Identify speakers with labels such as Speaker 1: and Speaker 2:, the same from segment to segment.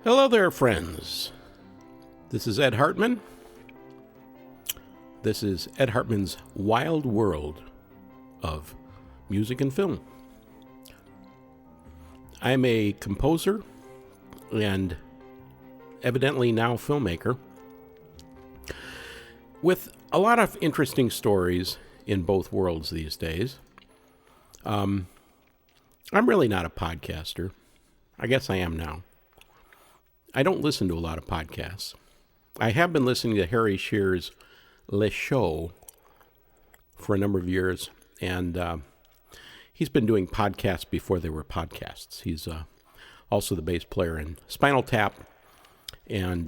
Speaker 1: Hello there, friends. This is Ed Hartman. This is Ed Hartman's Wild World of Music and Film. I'm a composer and evidently now filmmaker with a lot of interesting stories in both worlds these days. I'm really not a podcaster. I guess I am now. I don't listen to a lot of podcasts. I have been listening to Harry Shearer's Le Show for a number of years, and he's been doing podcasts before they were podcasts. He's also the bass player in Spinal Tap and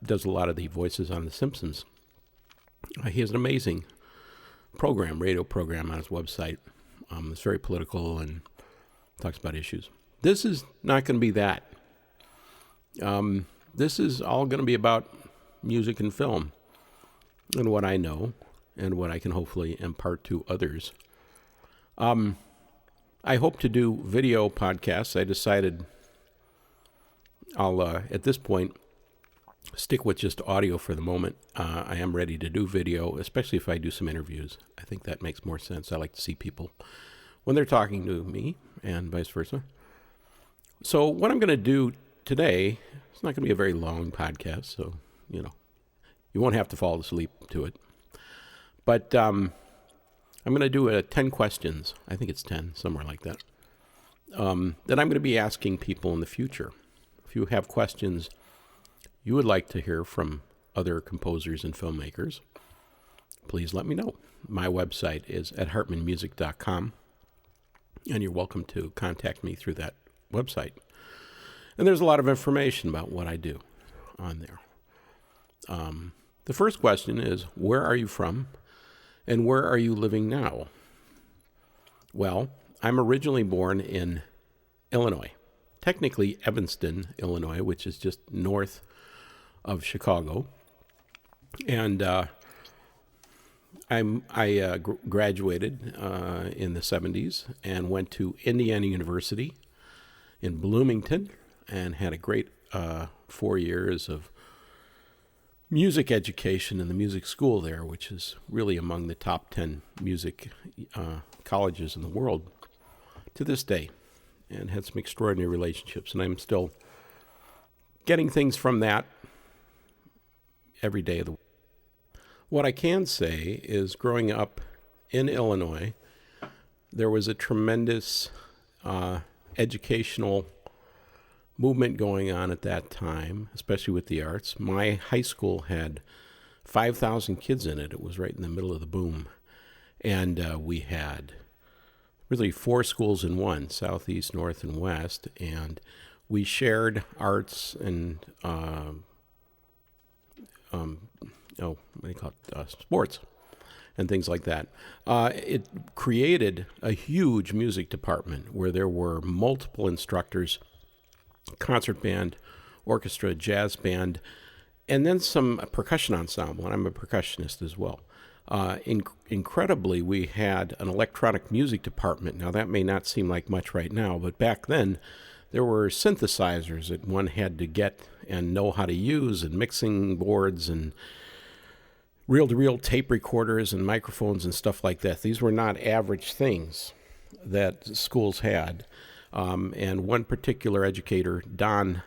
Speaker 1: does a lot of the voices on The Simpsons. He has an amazing radio program on his website. It's very political and talks about issues. This is not going to be that. This is all going to be about music and film and what I know and what I can hopefully impart to others. I hope to do video podcasts. I decided I'll, at this point, stick with just audio for the moment. I am ready to do video, especially if I do some interviews. I think that makes more sense. I like to see people when they're talking to me and vice versa. So what I'm going to do today, it's not going to be a very long podcast, so, you won't have to fall asleep to it. But I'm going to do 10 questions. I think it's 10, somewhere like that. That I'm going to be asking people in the future. If you have questions you would like to hear from other composers and filmmakers, please let me know. My website is edhartmanmusic.com, and you're welcome to contact me through that website. And there's a lot of information about what I do on there. The first question is, where are you from and where are you living now? Well, I'm originally born in Illinois, technically Evanston, Illinois, which is just north of Chicago. And I graduated in the 70s and went to Indiana University in Bloomington, and had a great 4 years of music education in the music school there, which is really among the top 10 music colleges in the world to this day, and had some extraordinary relationships. And I'm still getting things from that every day of the week. What I can say is, growing up in Illinois, there was a tremendous educational movement going on at that time, especially with the arts. My high school had 5,000 kids in it. It was right in the middle of the boom. And we had really 4 schools in one, southeast, north, and west. And we shared arts and, sports and things like that. It created a huge music department where there were multiple instructors, concert band, orchestra, jazz band, and then some percussion ensemble, and I'm a percussionist as well. Incredibly, we had an electronic music department. Now, that may not seem like much right now, but back then, there were synthesizers that one had to get and know how to use, and mixing boards, and reel-to-reel tape recorders, and microphones, and stuff like that. These were not average things that schools had. And one particular educator, Don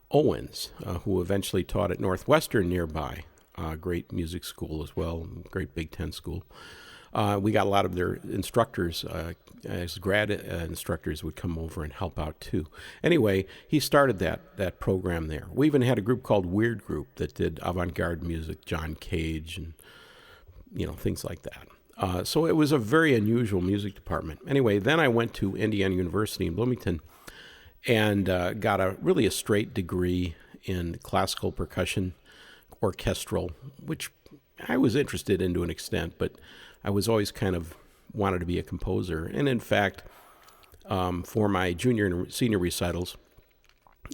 Speaker 1: Owens, who eventually taught at Northwestern nearby, great music school as well, great Big Ten school. We got a lot of their instructors, as grad instructors, would come over and help out too. Anyway, he started that program there. We even had a group called Weird Group that did avant-garde music, John Cage, and things like that. So it was a very unusual music department. Anyway, then I went to Indiana University in Bloomington and got a straight degree in classical percussion, orchestral, which I was interested in to an extent, but I was always kind of wanted to be a composer. And in fact, for my junior and senior recitals,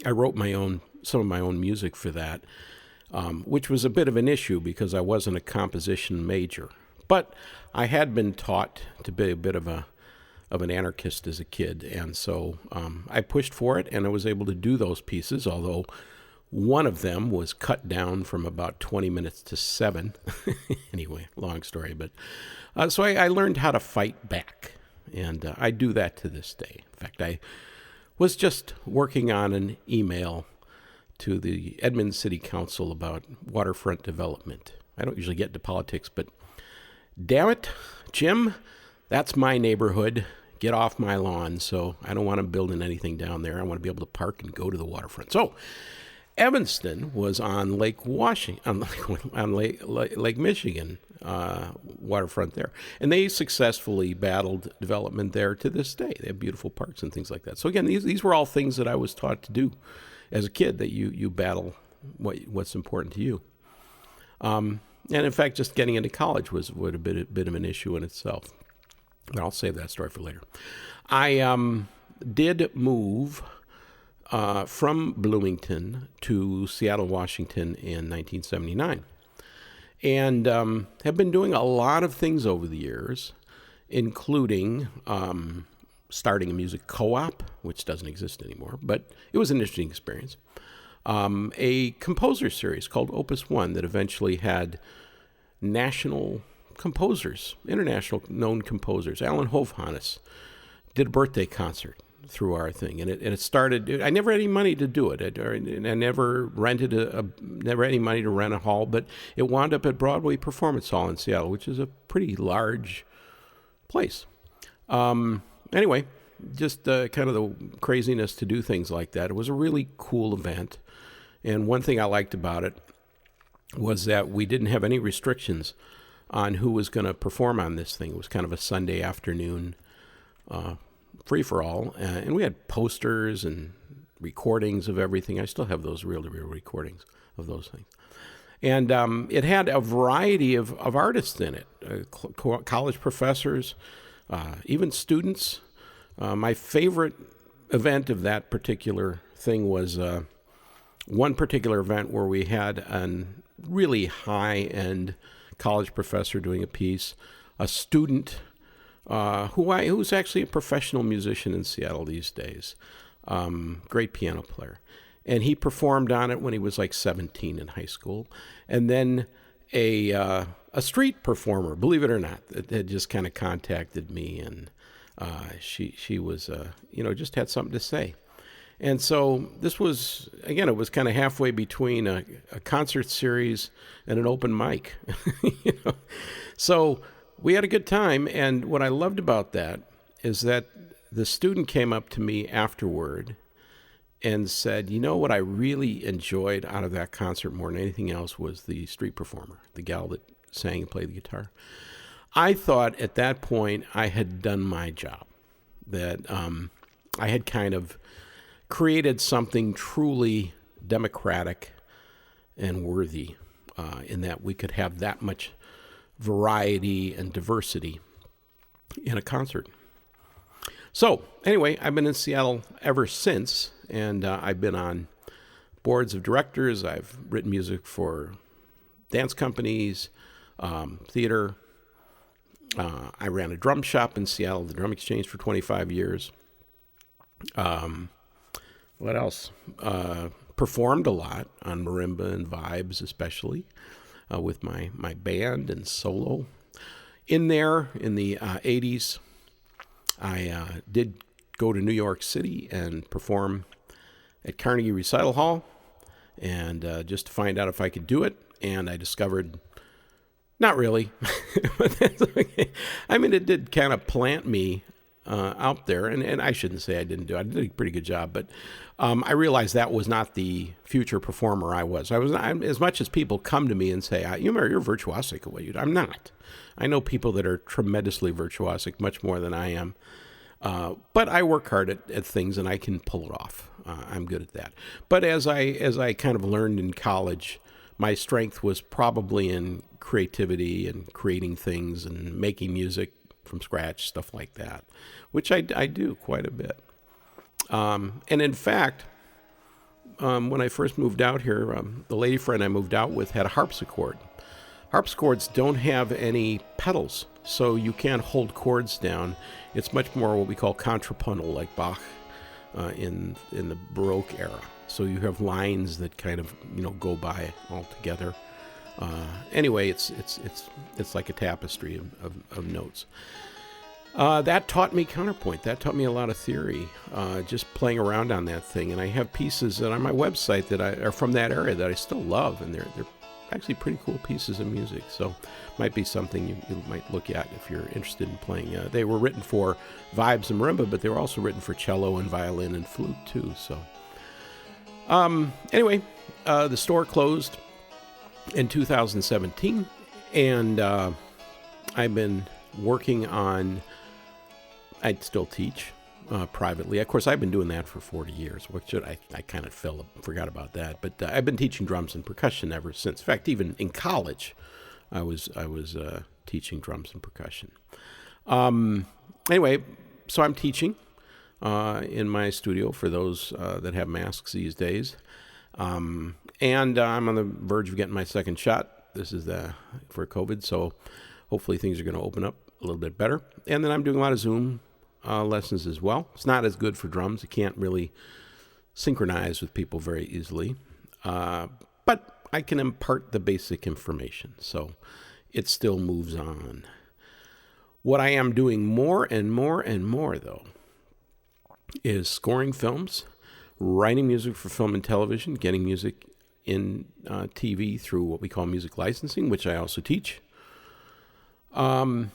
Speaker 1: I wrote some of my own music for that, which was a bit of an issue because I wasn't a composition major. But I had been taught to be a bit of a of an anarchist as a kid. And so I pushed for it, and I was able to do those pieces, although one of them was cut down from about 20 minutes to 7. Anyway, long story. But so I learned how to fight back, and I do that to this day. In fact, I was just working on an email to the Edmond City Council about waterfront development. I don't usually get into politics, but damn it, Jim, that's my neighborhood. Get off my lawn. So I don't want to building anything down there. I want to be able to park and go to the waterfront. So Evanston was on Lake Washington, on Lake Michigan waterfront there, and they successfully battled development there to this day. They have beautiful parks and things like that. So again, these were all things that I was taught to do as a kid. That you battle what's important to you. And in fact, just getting into college was a bit of an issue in itself. But I'll save that story for later. I did move from Bloomington to Seattle, Washington in 1979. And have been doing a lot of things over the years, including starting a music co-op, which doesn't exist anymore, but it was an interesting experience. A composer series called Opus One that eventually had national composers, international known composers. Alan Hovhannes did a birthday concert through our thing, and it started. I never had any money to do it. I never rented never had any money to rent a hall, but it wound up at Broadway Performance Hall in Seattle, which is a pretty large place. Anyway, just kind of the craziness to do things like that. It was a really cool event, and one thing I liked about it was that we didn't have any restrictions on who was going to perform on this thing. It was kind of a Sunday afternoon free-for-all, and we had posters and recordings of everything. I still have those reel-to-reel recordings of those things. And it had a variety of artists in it, college professors, even students. My favorite event of that particular thing was one particular event where we had a really high-end college professor doing a piece, a student who's actually a professional musician in Seattle these days, great piano player. And he performed on it when he was like 17 in high school. And then a street performer, believe it or not, that had just kind of contacted me, and she was, just had something to say. And so this was, again, it was kind of halfway between a concert series and an open mic. So we had a good time, and what I loved about that is that the student came up to me afterward and said, what I really enjoyed out of that concert more than anything else was the street performer, the gal that sang and played the guitar. I thought at that point I had done my job, that I had kind of created something truly democratic and worthy in that we could have that much variety and diversity in a concert. So anyway, I've been in Seattle ever since, and I've been on boards of directors. I've written music for dance companies, theater. I ran a drum shop in Seattle, the Drum Exchange, for 25 years. What else? Performed a lot on marimba and vibes, especially with my band and solo. In the 80s, I did go to New York City and perform at Carnegie Recital Hall, and just to find out if I could do it. And I discovered, not really, but that's okay. I mean, it did kind of plant me out there, and I shouldn't say I didn't do it. I did a pretty good job, but I realized that was not the future performer I was. As much as people come to me and say, you're virtuosic at what you do. I'm not. I know people that are tremendously virtuosic, much more than I am. But I work hard at things, and I can pull it off. I'm good at that. But as I kind of learned in college, my strength was probably in creativity and creating things and making music from scratch, stuff like that, which I do quite a bit. And in fact, when I first moved out here, the lady friend I moved out with had a harpsichord. Harpsichords don't have any pedals so you can't hold chords down. It's much more what we call contrapuntal, like Bach in the Baroque era. So you have lines that kind of go by all together. Anyway, it's like a tapestry of notes. That taught me counterpoint. That taught me a lot of theory, just playing around on that thing. And I have pieces that on my website that are from that area that I still love, and they're actually pretty cool pieces of music. So might be something you might look at if you're interested in playing. They were written for vibes and marimba, but they were also written for cello and violin and flute too. So anyway, the store closed in 2017, and I've been working on, I'd still teach privately. Of course, I've been doing that for 40 years, which I kind of forgot about that. But I've been teaching drums and percussion ever since. In fact, even in college, I was teaching drums and percussion. Anyway, so I'm teaching in my studio for those that have masks these days. And I'm on the verge of getting my second shot. This is for COVID, so hopefully things are going to open up a little bit better. And then I'm doing a lot of Zoom lessons as well. It's not as good for drums. You can't really synchronize with people very easily. But I can impart the basic information, so it still moves on. What I am doing more and more and more, though, is scoring films, writing music for film and television, getting music in TV through what we call music licensing, which I also teach. And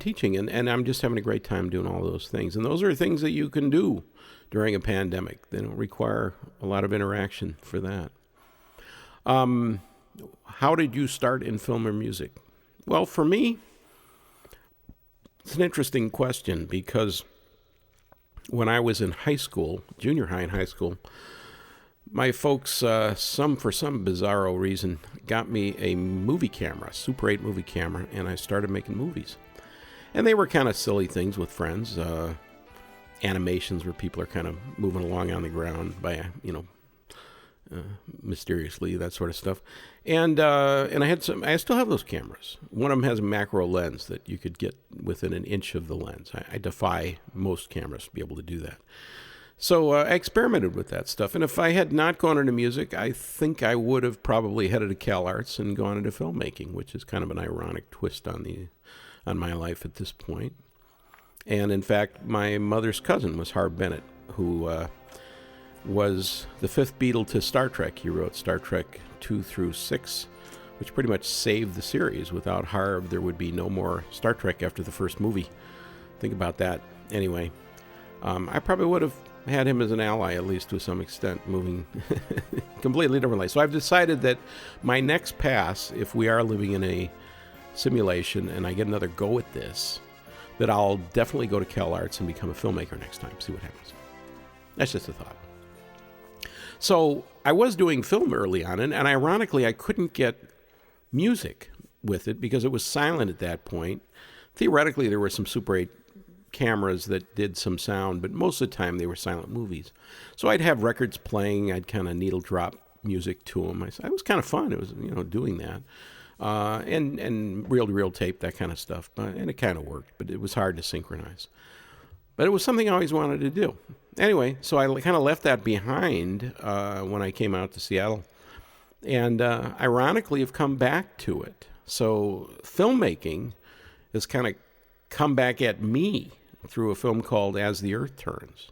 Speaker 1: teaching, and I'm just having a great time doing all those things. And those are things that you can do during a pandemic. They don't require a lot of interaction for that. How did you start in film or music? Well, for me, it's an interesting question, because when I was in high school, junior high and high school, my folks, for some bizarro reason, got me a movie camera, Super 8 movie camera, and I started making movies. And they were kind of silly things with friends, animations where people are kind of moving along on the ground by, mysteriously, that sort of stuff. And I still have those cameras. One of them has a macro lens that you could get within an inch of the lens. I defy most cameras to be able to do that. So I experimented with that stuff. And if I had not gone into music, I think I would have probably headed to CalArts and gone into filmmaking, which is kind of an ironic twist on my life at this point. And in fact, my mother's cousin was Harv Bennett, who was the fifth Beatle to Star Trek. He wrote Star Trek 2 through 6, which pretty much saved the series. Without Harv, there would be no more Star Trek after the first movie. Think about that. Anyway, I probably would have had him as an ally, at least to some extent, moving completely different life. So I've decided that my next pass, if we are living in a simulation and I get another go at this, that I'll definitely go to CalArts and become a filmmaker next time, see what happens. That's just a thought. So I was doing film early on, and ironically, I couldn't get music with it because it was silent at that point. Theoretically, there were some Super 8 cameras that did some sound, but most of the time they were silent movies. So I'd have records playing, I'd kind of needle drop music to them. It was kind of fun. It was, doing that. And reel-to-reel tape, that kind of stuff. And it kind of worked, but it was hard to synchronize. But it was something I always wanted to do. Anyway, so I kind of left that behind when I came out to Seattle. And ironically, have come back to it. So filmmaking has kind of come back at me through a film called As the Earth Turns.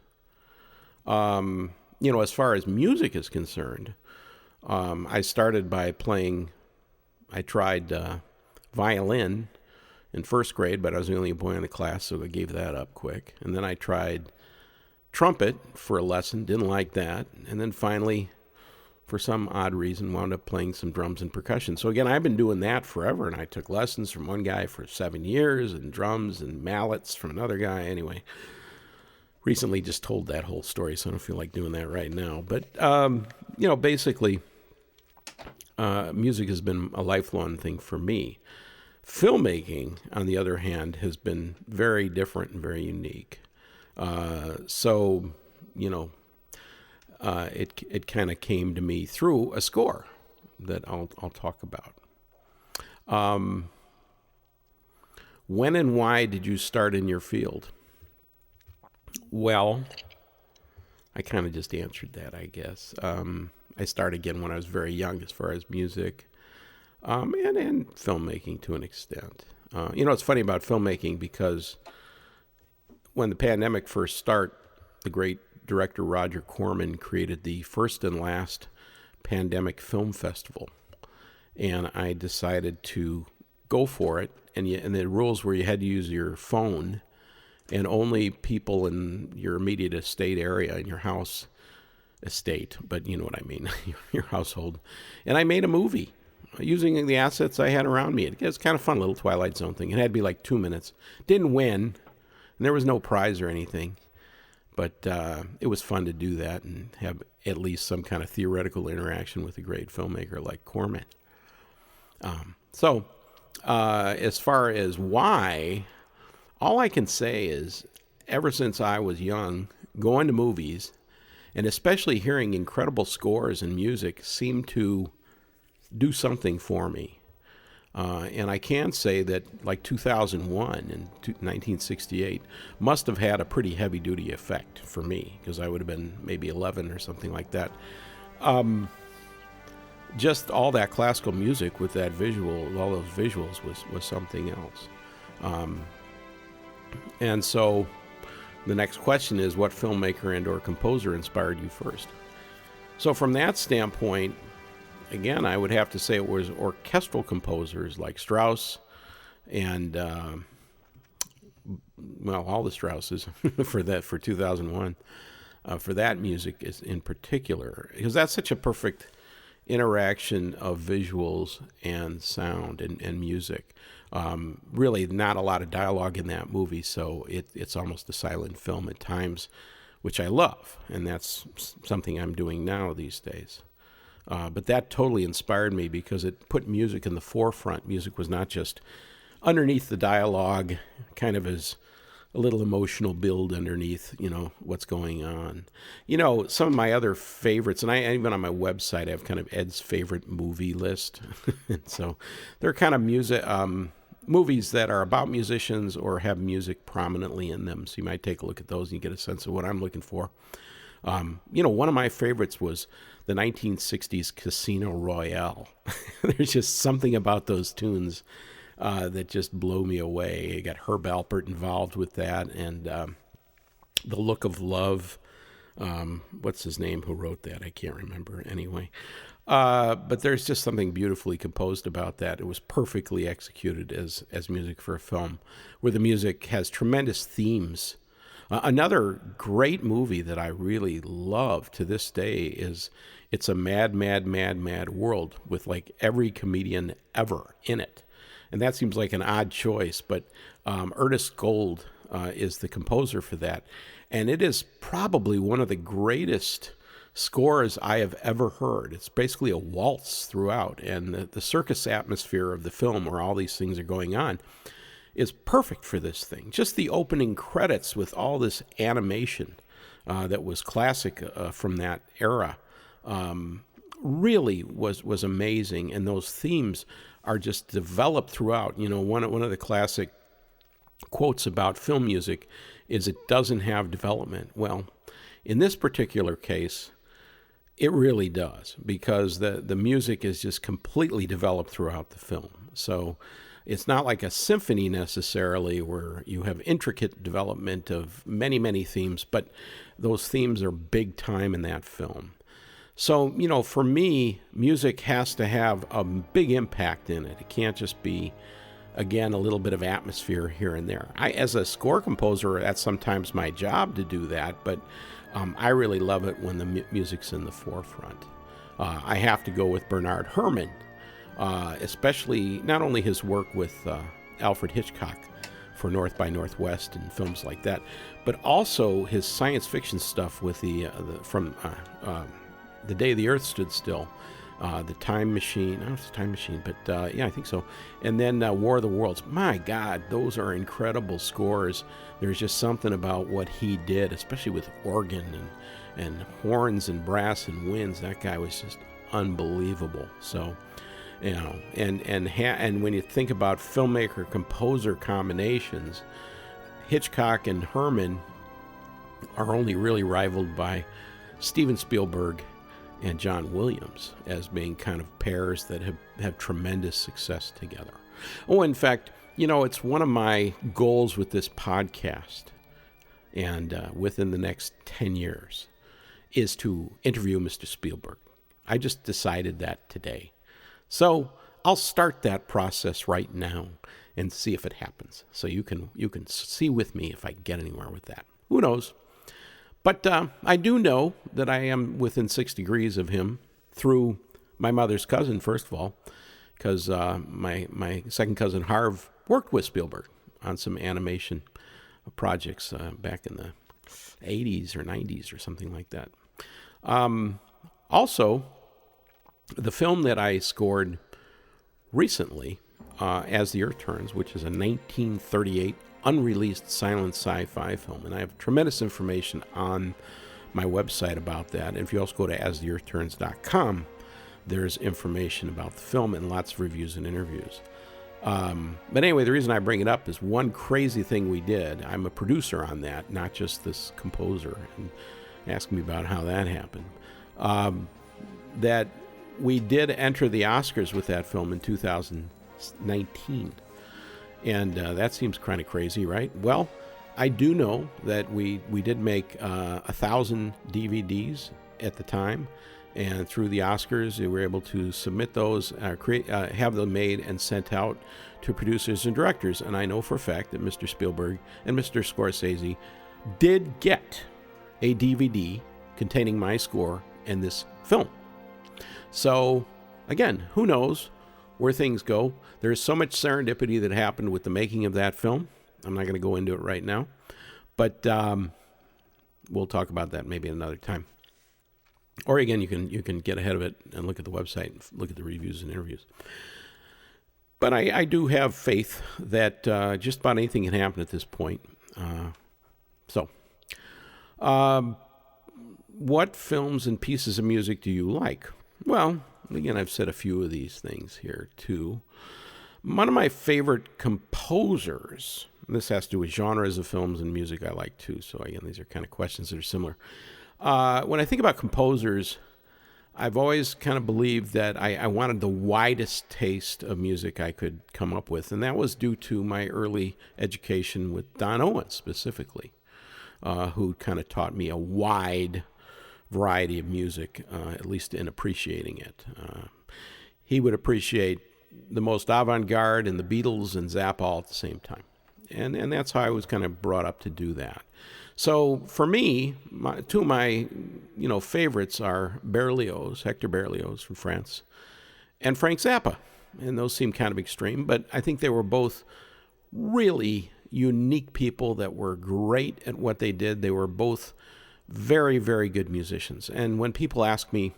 Speaker 1: As far as music is concerned, I started by playing, I tried violin in first grade, but I was the only boy in the class, so I gave that up quick. And then I tried trumpet for a lesson, didn't like that. And then finally, for some odd reason, wound up playing some drums and percussion. So again, I've been doing that forever, and I took lessons from one guy for 7 years, and drums and mallets from another guy. Anyway, recently just told that whole story, so I don't feel like doing that right now. But, basically, music has been a lifelong thing for me. Filmmaking, on the other hand, has been very different and very unique. It kind of came to me through a score that I'll talk about. When and why did you start in your field? Well, I kind of just answered that, I guess. I started again when I was very young as far as music and filmmaking to an extent. It's funny about filmmaking because when the pandemic first started, the great director Roger Corman created the first and last pandemic film festival. And I decided to go for it. And the rules were you had to use your phone, and only people in your immediate estate area, in your house estate, but you know what I mean, your household. And I made a movie using the assets I had around me. It was kind of fun, little Twilight Zone thing. It had to be like 2 minutes. Didn't win, and there was no prize or anything. But it was fun to do that and have at least some kind of theoretical interaction with a great filmmaker like Corman. So as far as why, all I can say is ever since I was young, going to movies and especially hearing incredible scores and music seemed to do something for me. And I can say that like 2001 and 1968 must have had a pretty heavy-duty effect for me because I would have been maybe 11 or something like that. Just all that classical music with that visual, all those visuals was something else. And so the next question is, what filmmaker and or composer inspired you first? So from that standpoint, again, I would have to say it was orchestral composers like Strauss and, all the Strausses for 2001, for that music is in particular, because that's such a perfect interaction of visuals and sound and music. Really not a lot of dialogue in that movie, so it's almost a silent film at times, which I love, and that's something I'm doing now these days. But that totally inspired me because it put music in the forefront. Music was not just underneath the dialogue, kind of as a little emotional build underneath, what's going on. Some of my other favorites, and I even on my website, I have kind of Ed's favorite movie list. And so they're kind of movies that are about musicians or have music prominently in them. So you might take a look at those and you get a sense of what I'm looking for. One of my favorites was the 1960s Casino Royale. There's just something about those tunes that just blow me away. You got Herb Alpert involved with that, and The Look of Love. What's his name who wrote that? I can't remember anyway. But there's just something beautifully composed about that. It was perfectly executed as music for a film, where the music has tremendous themes. Another great movie that I really love to this day is It's a Mad, Mad, Mad, Mad World, with like every comedian ever in it. And that seems like an odd choice, but Ernest Gold is the composer for that. And it is probably one of the greatest scores I have ever heard. It's basically a waltz throughout. And the circus atmosphere of the film where all these things are going on is perfect for this thing. Just the opening credits with all this animation that was classic from that era really was amazing. And those themes are just developed throughout. One of the classic quotes about film music is it doesn't have development. Well, in this particular case, it really does, because the music is just completely developed throughout the film. So it's not like a symphony necessarily where you have intricate development of many, many themes, but those themes are big time in that film. So, for me, music has to have a big impact in it. It can't just be, again, a little bit of atmosphere here and there. As a score composer, that's sometimes my job to do that, but I really love it when the music's in the forefront. I have to go with Bernard Herrmann, especially not only his work with Alfred Hitchcock for North by Northwest and films like that, but also his science fiction stuff with from The Day the Earth Stood Still, The Time Machine. I don't know if it's a Time Machine, but yeah, I think so. And then War of the Worlds. My God, those are incredible scores. There's just something about what he did, especially with organ and horns and brass and winds. That guy was just unbelievable. So, And when you think about filmmaker composer combinations, Hitchcock and Herman are only really rivaled by Steven Spielberg and John Williams as being kind of pairs that have tremendous success together. Oh, in fact, it's one of my goals with this podcast, and within the next 10 years, is to interview Mr. Spielberg. I just decided that today. So I'll start that process right now and see if it happens. So you can see with me if I get anywhere with that. Who knows? But I do know that I am within 6 degrees of him through my mother's cousin, first of all, because my second cousin Harv worked with Spielberg on some animation projects back in the 80s or 90s or something like that. Also, the film that I scored recently, As the Earth Turns, which is a 1938 unreleased silent sci-fi film, and I have tremendous information on my website about that. And if you also go to astheearthturns.com, there's information about the film and lots of reviews and interviews. But anyway, the reason I bring it up is one crazy thing we did. I'm a producer on that, not just this composer, and ask me about how that happened. That we did enter the Oscars with that film in 2019. And that seems kind of crazy, right? Well, I do know that we did make 1,000 DVDs at the time. And through the Oscars, we were able to submit those, have them made and sent out to producers and directors. And I know for a fact that Mr. Spielberg and Mr. Scorsese did get a DVD containing my score and this film. So, again, who knows where things go. There's so much serendipity that happened with the making of that film. I'm not going to go into it right now. But we'll talk about that maybe another time. Or again, you can get ahead of it and look at the website and look at the reviews and interviews. But I do have faith that just about anything can happen at this point. What films and pieces of music do you like? Well, again, I've said a few of these things here too. One of my favorite composers, and this has to do with genres of films and music I like too. So again, these are kind of questions that are similar. When I think about composers, I've always kind of believed that I wanted the widest taste of music I could come up with, and that was due to my early education with Don Owens specifically, who kind of taught me a wide variety of music, at least in appreciating it. He would appreciate the most avant-garde and the Beatles and Zappa all at the same time. And that's how I was kind of brought up to do that. So for me, two of my favorites are Hector Berlioz from France, and Frank Zappa. And those seem kind of extreme, but I think they were both really unique people that were great at what they did. They were both very, very good musicians. And when people ask me,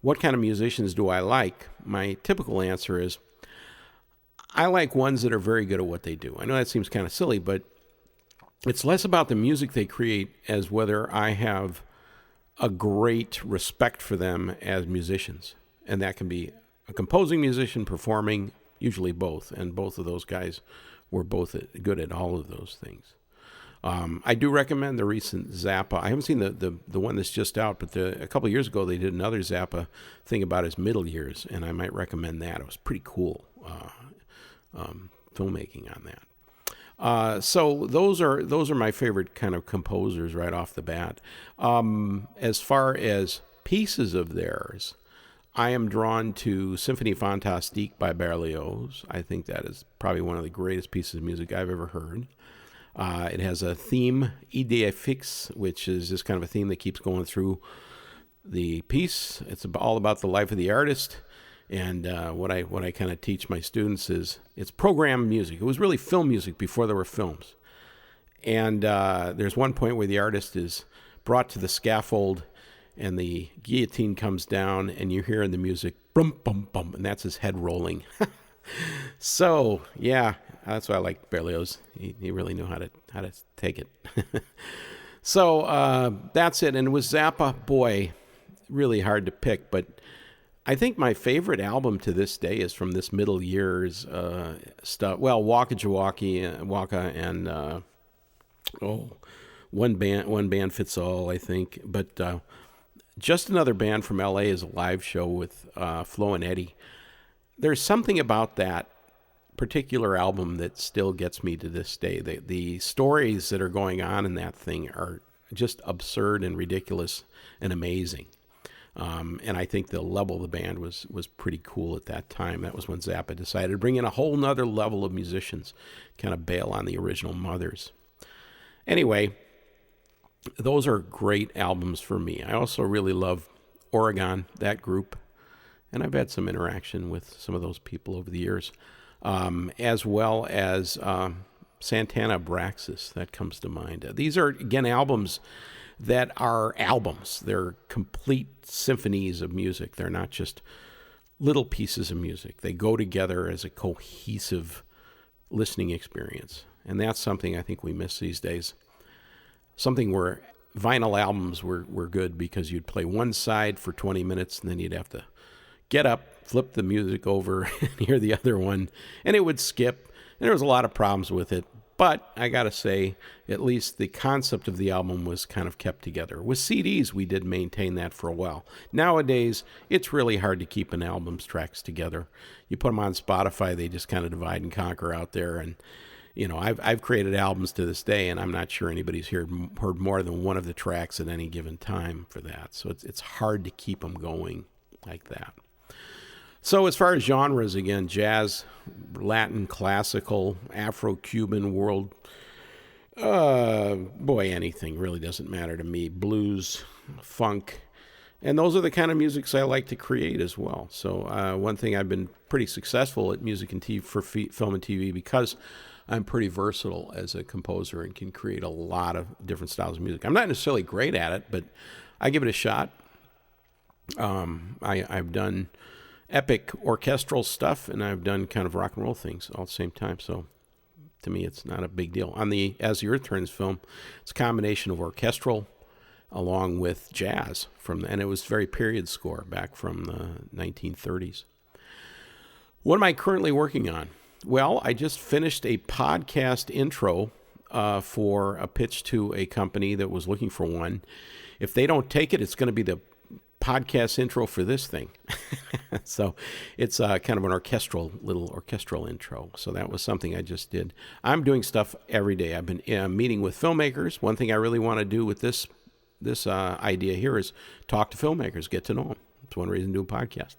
Speaker 1: what kind of musicians do I like? My typical answer is, I like ones that are very good at what they do. I know that seems kind of silly, but it's less about the music they create as whether I have a great respect for them as musicians. And that can be a composing musician, performing, usually both. And both of those guys were both good at all of those things. I do recommend the recent Zappa. I haven't seen the one that's just out, but a couple of years ago they did another Zappa thing about his middle years, and I might recommend that. It was pretty cool filmmaking on that. So those are my favorite kind of composers right off the bat. As far as pieces of theirs, I am drawn to Symphonie Fantastique by Berlioz. I think that is probably one of the greatest pieces of music I've ever heard. It has a theme, idée fixe, which is just kind of a theme that keeps going through the piece. It's all about the life of the artist. And what I kind of teach my students is it's programmed music. It was really film music before there were films. And there's one point where the artist is brought to the scaffold and the guillotine comes down and you hear in the music, brum, bum, bum, and that's his head rolling. So, yeah, that's why I like Berlioz. He really knew how to take it. So that's it. And with Zappa, boy, really hard to pick, but I think my favorite album to this day is from this middle years stuff. Well, Waka Jawaki, Waka, and one band fits all, I think. But Just Another Band from L.A. is a live show with Flo and Eddie. There's something about that particular album that still gets me to this day. The stories that are going on in that thing are just absurd and ridiculous and amazing. And I think the level of the band was pretty cool at that time. That was when Zappa decided to bring in a whole nother level of musicians, kind of bail on the original mothers. Anyway, those are great albums for me. I also really love Oregon, that group, and I've had some interaction with some of those people over the years, as well as Santana Abraxas, that comes to mind. These are, again, albums that are albums. They're complete symphonies of music. They're not just little pieces of music. They go together as a cohesive listening experience. And that's something I think we miss these days. Something where vinyl albums were good because you'd play one side for 20 minutes and then you'd have to get up, flip the music over, and hear the other one, and it would skip. And there was a lot of problems with it. But I got to say, at least the concept of the album was kind of kept together. With CDs, we did maintain that for a while. Nowadays, it's really hard to keep an album's tracks together. You put them on Spotify, they just kind of divide and conquer out there. And, you know, I've created albums to this day, and I'm not sure anybody's heard more than one of the tracks at any given time for that. So it's hard to keep them going like that. So as far as genres, again, jazz, Latin, classical, Afro-Cuban, world, anything really doesn't matter to me. Blues, funk, and those are the kind of musics I like to create as well. So one thing I've been pretty successful at music and TV for film and TV because I'm pretty versatile as a composer and can create a lot of different styles of music. I'm not necessarily great at it, but I give it a shot. I've done epic orchestral stuff, and I've done kind of rock and roll things all at the same time. So to me, it's not a big deal. On the As the Earth Turns film, it's a combination of orchestral along with jazz and it was very period score back from the 1930s. What am I currently working on? Well, I just finished a podcast intro for a pitch to a company that was looking for one. If they don't take it, it's going to be the podcast intro for this thing. So it's kind of an little orchestral intro. So that was something I just did. I'm doing stuff every day. I've been meeting with filmmakers. One thing I really want to do with this idea here is talk to filmmakers, get to know them. It's one reason to do a podcast.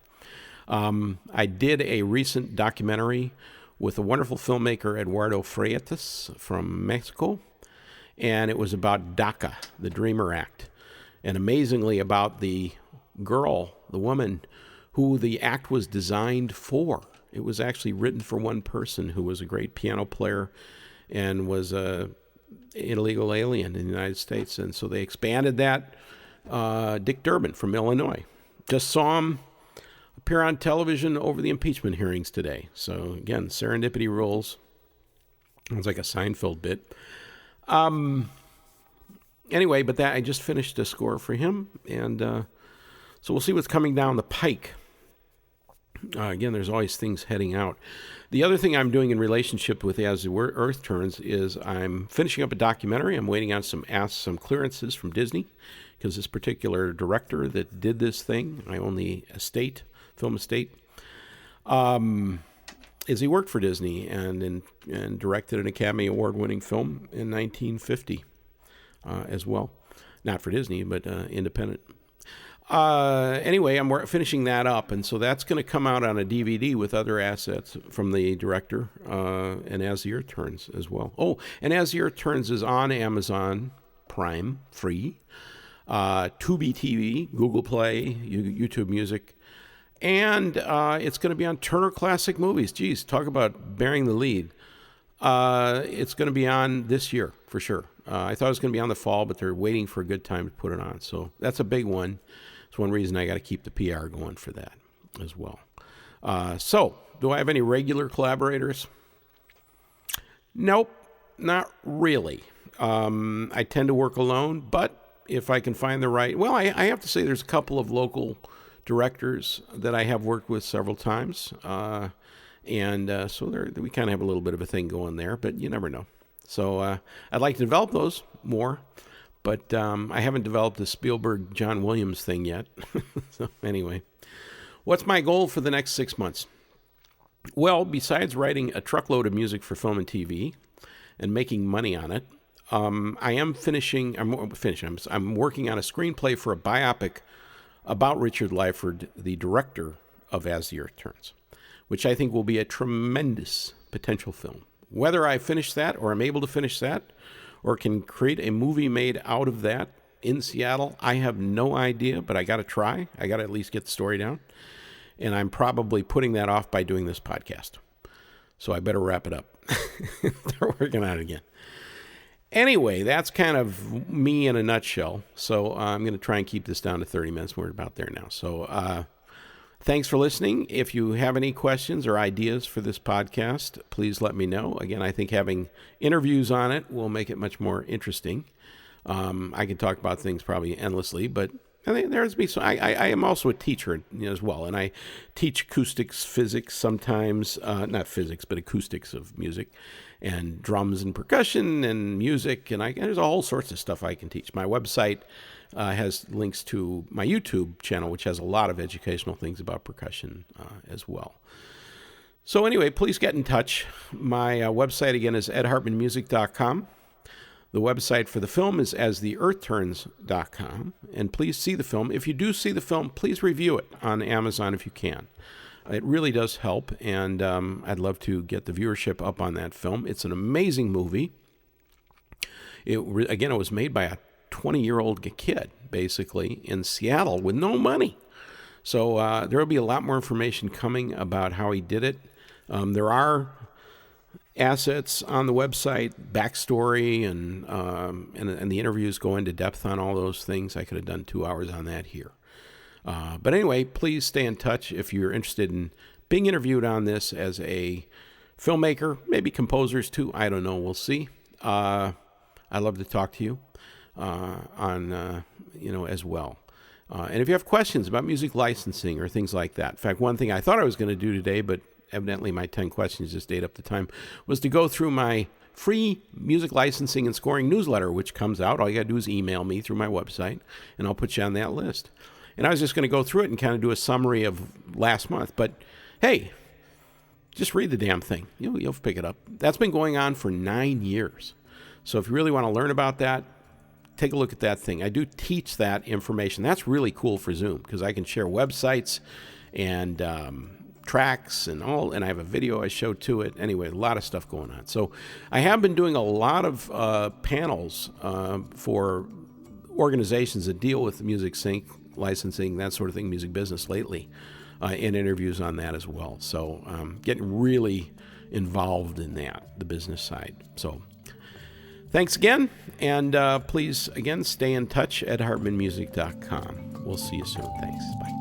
Speaker 1: I did a recent documentary with a wonderful filmmaker, Eduardo Freitas from Mexico, and it was about DACA, the Dreamer Act, and amazingly about the woman who the act was designed for. It was actually written for one person who was a great piano player and was an illegal alien in the United States. And so they expanded that. Dick Durbin from Illinois. Just saw him appear on television over the impeachment hearings today. So again, serendipity rules. Sounds like a Seinfeld bit. Anyway, but I just finished a score for him, and so we'll see what's coming down the pike. Again, there's always things heading out. The other thing I'm doing in relationship with As the Earth Turns is I'm finishing up a documentary. I'm waiting on some clearances from Disney, because this particular director that did this thing, I own the film estate, is he worked for Disney and directed an Academy Award-winning film in 1950 as well. Not for Disney, but independent. Anyway, I'm finishing that up, and so that's going to come out on a DVD with other assets from the director, and As the Earth Turns as well. Oh, and As the Earth Turns is on Amazon Prime, free, Tubi TV, Google Play, YouTube Music, and it's going to be on Turner Classic Movies. Geez, talk about bearing the lead. It's going to be on this year, for sure. I thought it was going to be on the fall, but they're waiting for a good time to put it on. So that's a big one. It's one reason I got to keep the PR going for that as well. So do I have any regular collaborators? Nope, not really. I tend to work alone, but if I can find the right... Well, I have to say there's a couple of local directors that I have worked with several times. So we kind of have a little bit of a thing going there, but you never know. So I'd like to develop those more, but I haven't developed the Spielberg John Williams thing yet. So anyway, what's my goal for the next 6 months? Well, besides writing a truckload of music for film and TV and making money on it, I'm working on a screenplay for a biopic about Richard Lyford, the director of As the Earth Turns, which I think will be a tremendous potential film. Whether I finish that or I'm able to finish that or can create a movie made out of that in Seattle, I have no idea, but I got to try. I got to at least get the story down. And I'm probably putting that off by doing this podcast. So I better wrap it up. They're working on it again. Anyway, that's kind of me in a nutshell. So I'm going to try and keep this down to 30 minutes. We're about there now. So thanks for listening. If you have any questions or ideas for this podcast, please let me know. Again, I think having interviews on it will make it much more interesting. I can talk about things probably endlessly, but I think I am also a teacher as well, and I teach acoustics, physics sometimes, not physics, but acoustics of music, and drums and percussion and music, and there's all sorts of stuff I can teach. My website has links to my YouTube channel, which has a lot of educational things about percussion as well. So anyway, please get in touch. My website, again, is edhartmanmusic.com. The website for the film is astheearthturns.com, and please see the film. If you do see the film, please review it on Amazon if you can. It really does help, and I'd love to get the viewership up on that film. It's an amazing movie. It was made by a 20-year-old kid, basically, in Seattle with no money. So there will be a lot more information coming about how he did it. There are assets on the website, backstory, and the interviews go into depth on all those things. I could have done 2 hours on that here. But anyway, please stay in touch if you're interested in being interviewed on this as a filmmaker, maybe composers too. I don't know. We'll see. I'd love to talk to you as well. And if you have questions about music licensing or things like that. In fact, one thing I thought I was going to do today, but evidently my 10 questions just ate up the time, was to go through my free music licensing and scoring newsletter, which comes out. All you got to do is email me through my website, and I'll put you on that list. And I was just going to go through it and kind of do a summary of last month. But, hey, just read the damn thing. You'll pick it up. That's been going on for 9 years. So if you really want to learn about that, take a look at that thing. I do teach that information. That's really cool for Zoom because I can share websites and tracks and all, and I have a video I show to it. Anyway, a lot of stuff going on. So I have been doing a lot of panels for organizations that deal with music sync, licensing, that sort of thing, music business lately, and interviews on that as well. So getting really involved in that, the business side. So thanks again, and please, again, stay in touch at hartmanmusic.com. We'll see you soon. Thanks. Bye.